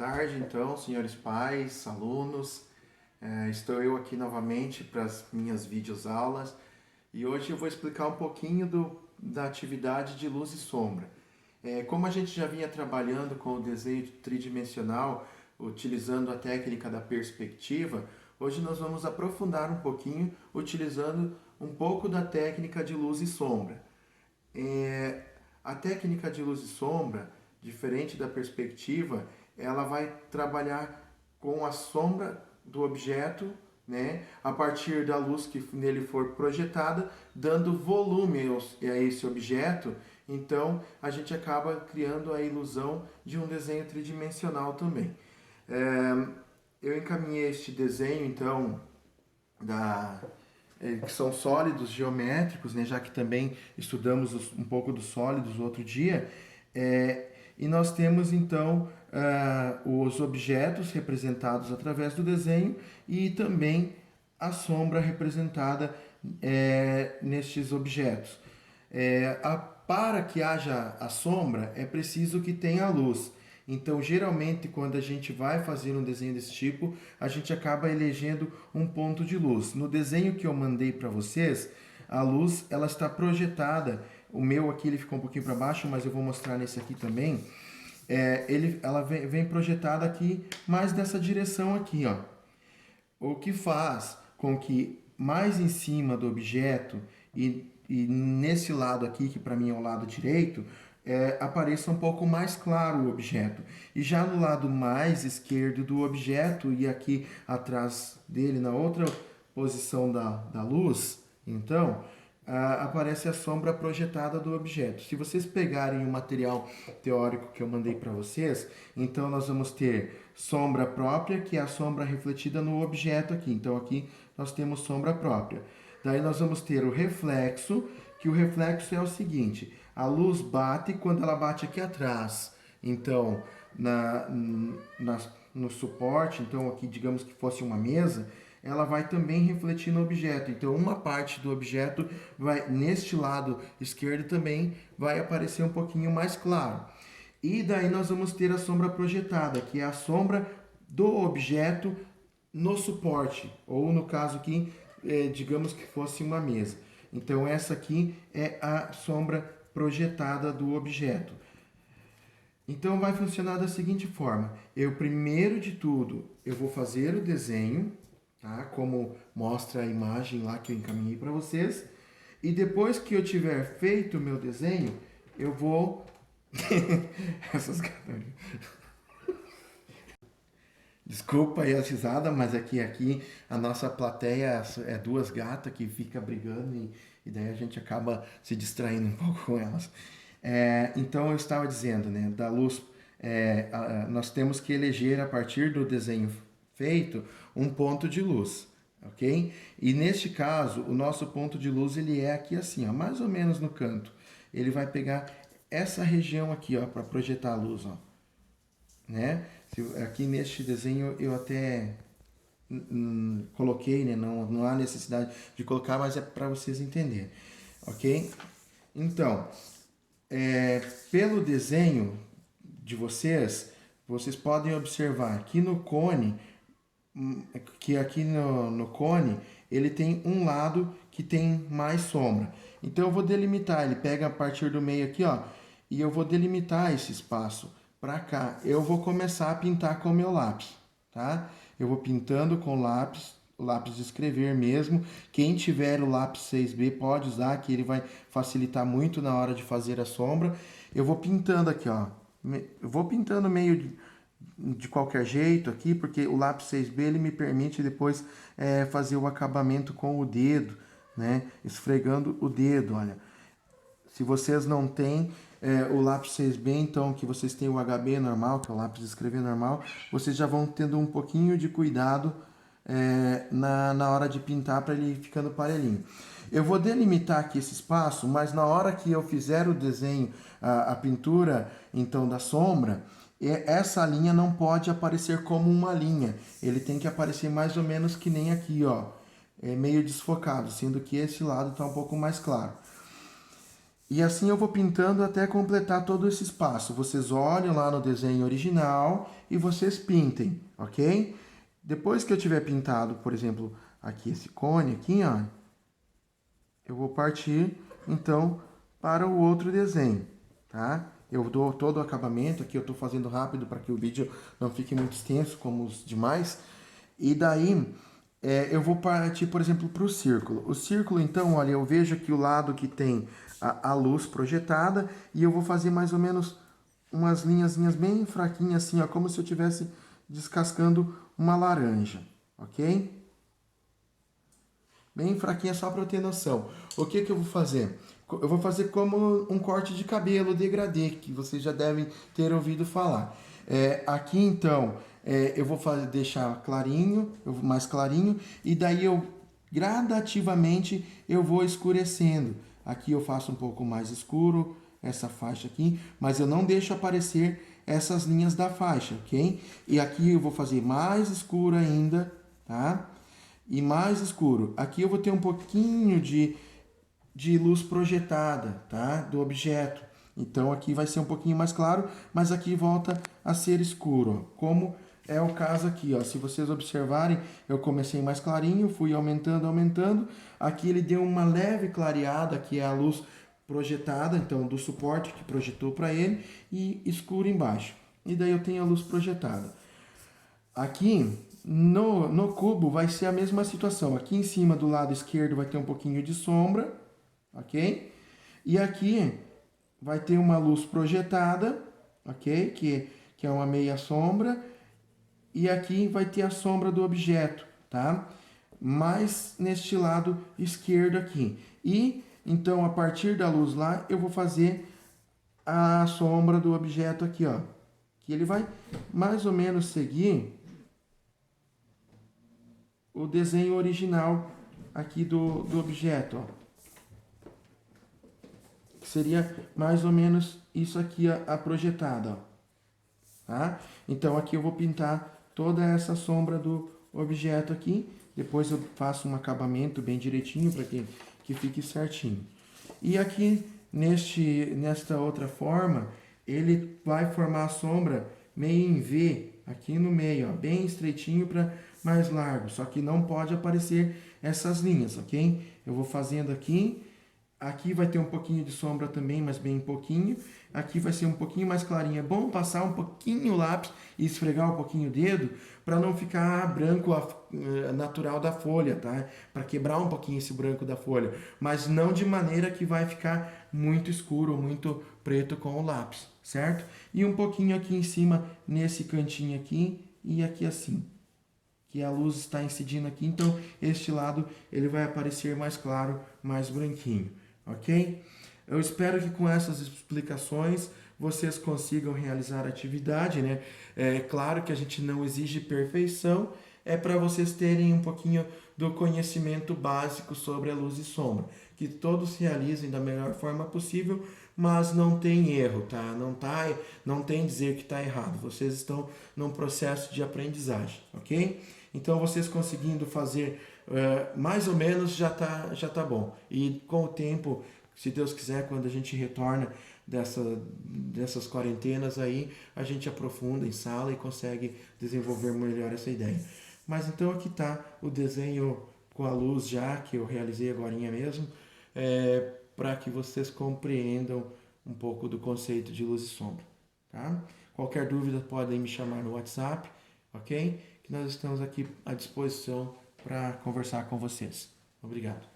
tarde, então, senhores pais, alunos. Estou eu aqui novamente para as minhas videoaulas e hoje eu vou explicar um pouquinho da atividade de luz e sombra. Como a gente já vinha trabalhando com o desenho tridimensional, utilizando a técnica da perspectiva, hoje nós vamos aprofundar um pouquinho, utilizando um pouco da técnica de luz e sombra. A técnica de luz e sombra, diferente da perspectiva, ela vai trabalhar com a sombra do objeto, né, a partir da luz que nele for projetada, dando volume a esse objeto. Então a gente acaba criando a ilusão de um desenho tridimensional também. Eu encaminhei este desenho, então, que são sólidos geométricos, né, já que também estudamos um pouco dos sólidos no outro dia. E nós temos então os objetos representados através do desenho e também a sombra representada nestes objetos. Para que haja a sombra é preciso que tenha luz. Então, geralmente, quando a gente vai fazer um desenho desse tipo, a gente acaba elegendo um ponto de luz. No desenho que eu mandei para vocês, a luz ela está projetada. O meu aqui ele ficou um pouquinho para baixo, mas eu vou mostrar nesse aqui também. Ela vem projetada aqui, mais dessa direção aqui, ó. O que faz com que mais em cima do objeto e nesse lado aqui, que para mim é o lado direito, apareça um pouco mais claro o objeto. E já no lado mais esquerdo do objeto e aqui atrás dele, na outra posição da luz, então, aparece a sombra projetada do objeto. Se vocês pegarem o material teórico que eu mandei para vocês, então nós vamos ter sombra própria, que é a sombra refletida no objeto aqui. Então aqui nós temos sombra própria. Daí nós vamos ter o reflexo, que o reflexo é o seguinte: a luz bate quando ela bate aqui atrás. Então, no suporte, então aqui digamos que fosse uma mesa, ela vai também refletir no objeto. Então, uma parte do objeto vai, neste lado esquerdo também, vai aparecer um pouquinho mais claro. E daí nós vamos ter a sombra projetada, que é a sombra do objeto no suporte, ou no caso aqui, digamos que fosse uma mesa. Então, essa aqui é a sombra projetada do objeto. Então, vai funcionar da seguinte forma: eu, primeiro de tudo, eu vou fazer o desenho, tá? Como mostra a imagem lá que eu encaminhei para vocês. E depois que eu tiver feito o meu desenho, eu vou... Essas gatas... Desculpa aí a risada, mas aqui a nossa plateia é duas gatas que ficam brigando e daí a gente acaba se distraindo um pouco com elas. Então eu estava dizendo, né, da luz, nós temos que eleger a partir do desenho feito um ponto de luz, ok? E neste caso, o nosso ponto de luz ele é aqui assim, ó, mais ou menos no canto. Ele vai pegar essa região aqui, ó, para projetar a luz, ó, né? Aqui neste desenho eu até coloquei, né? Não há necessidade de colocar, mas é para vocês entenderem, ok? Então, pelo desenho de vocês podem observar aqui no cone, que aqui no cone ele tem um lado que tem mais sombra. Então eu vou delimitar, ele pega a partir do meio aqui, ó, e eu vou delimitar esse espaço para cá. Eu vou começar a pintar com o meu lápis, tá? Eu vou pintando com lápis de escrever mesmo. Quem tiver o lápis 6B pode usar, que ele vai facilitar muito na hora de fazer a sombra. Eu vou pintando aqui, ó. Eu vou pintando meio de qualquer jeito aqui, porque o lápis 6B ele me permite depois fazer o acabamento com o dedo, né? Esfregando o dedo, olha. Se vocês não têm o lápis 6B, então que vocês têm o HB normal, que é o lápis de escrever normal, vocês já vão tendo um pouquinho de cuidado na hora de pintar para ele ir ficando parelhinho. Eu vou delimitar aqui esse espaço, mas na hora que eu fizer o desenho, a pintura então da sombra, essa linha não pode aparecer como uma linha. Ele tem que aparecer mais ou menos que nem aqui, ó, meio desfocado, sendo que esse lado está um pouco mais claro. E assim eu vou pintando até completar todo esse espaço. Vocês olham lá no desenho original e vocês pintem, ok? Depois que eu tiver pintado, por exemplo, aqui esse cone aqui, ó, eu vou partir, então, para o outro desenho, tá? Eu dou todo o acabamento, aqui eu estou fazendo rápido para que o vídeo não fique muito extenso como os demais. E daí, eu vou partir, por exemplo, para o círculo. O círculo, então, olha, eu vejo aqui o lado que tem a luz projetada e eu vou fazer mais ou menos umas linhazinhas bem fraquinhas assim, ó, como se eu estivesse descascando uma laranja, ok? Bem fraquinha só para eu ter noção. O que eu vou fazer? Eu vou fazer como um corte de cabelo degradê, que vocês já devem ter ouvido falar. Aqui então, eu vou deixar clarinho, mais clarinho, e daí eu gradativamente eu vou escurecendo. Aqui eu faço um pouco mais escuro, essa faixa aqui, mas eu não deixo aparecer essas linhas da faixa, ok? E aqui eu vou fazer mais escuro ainda, tá? E mais escuro. Aqui eu vou ter um pouquinho de luz projetada, tá? Do objeto. Então aqui vai ser um pouquinho mais claro, mas aqui volta a ser escuro, ó. Como é o caso aqui, ó. Se vocês observarem, eu comecei mais clarinho, fui aumentando, aumentando. Aqui ele deu uma leve clareada, que é a luz projetada, então do suporte que projetou para ele, e escuro embaixo. E daí eu tenho a luz projetada. Aqui no cubo vai ser a mesma situação. Aqui em cima do lado esquerdo vai ter um pouquinho de sombra, ok? E aqui vai ter uma luz projetada, ok? Que é uma meia sombra. E aqui vai ter a sombra do objeto, tá? Mais neste lado esquerdo aqui. E então a partir da luz lá eu vou fazer a sombra do objeto aqui, ó. Que ele vai mais ou menos seguir o desenho original aqui do objeto, ó. Que seria mais ou menos isso aqui, a projetada, ó. Tá? Então aqui eu vou pintar toda essa sombra do objeto aqui. Depois eu faço um acabamento bem direitinho para que fique certinho. E aqui nesta outra forma, ele vai formar a sombra meio em V, aqui no meio, ó, bem estreitinho para mais largo. Só que não pode aparecer essas linhas, ok? Eu vou fazendo aqui. Aqui vai ter um pouquinho de sombra também, mas bem pouquinho. Aqui vai ser um pouquinho mais clarinho. É bom passar um pouquinho o lápis e esfregar um pouquinho o dedo para não ficar branco natural da folha, tá? Para quebrar um pouquinho esse branco da folha. Mas não de maneira que vai ficar muito escuro ou muito preto com o lápis, certo? E um pouquinho aqui em cima, nesse cantinho aqui e aqui assim. Que a luz está incidindo aqui, então este lado ele vai aparecer mais claro, mais branquinho. Ok? Eu espero que com essas explicações vocês consigam realizar a atividade, né? É claro que a gente não exige perfeição, é para vocês terem um pouquinho do conhecimento básico sobre a luz e sombra, que todos realizem da melhor forma possível, mas não tem erro, tá? Não tem dizer que está errado. Vocês estão num processo de aprendizagem, ok? Então vocês conseguindo fazer mais ou menos já tá bom. E com o tempo, se Deus quiser, quando a gente retorna dessas quarentenas aí, a gente aprofunda em sala e consegue desenvolver melhor essa ideia. Mas então aqui está o desenho com a luz já, que eu realizei agora mesmo, para que vocês compreendam um pouco do conceito de luz e sombra. Tá? Qualquer dúvida podem me chamar no WhatsApp, ok? Que nós estamos aqui à disposição para conversar com vocês. Obrigado.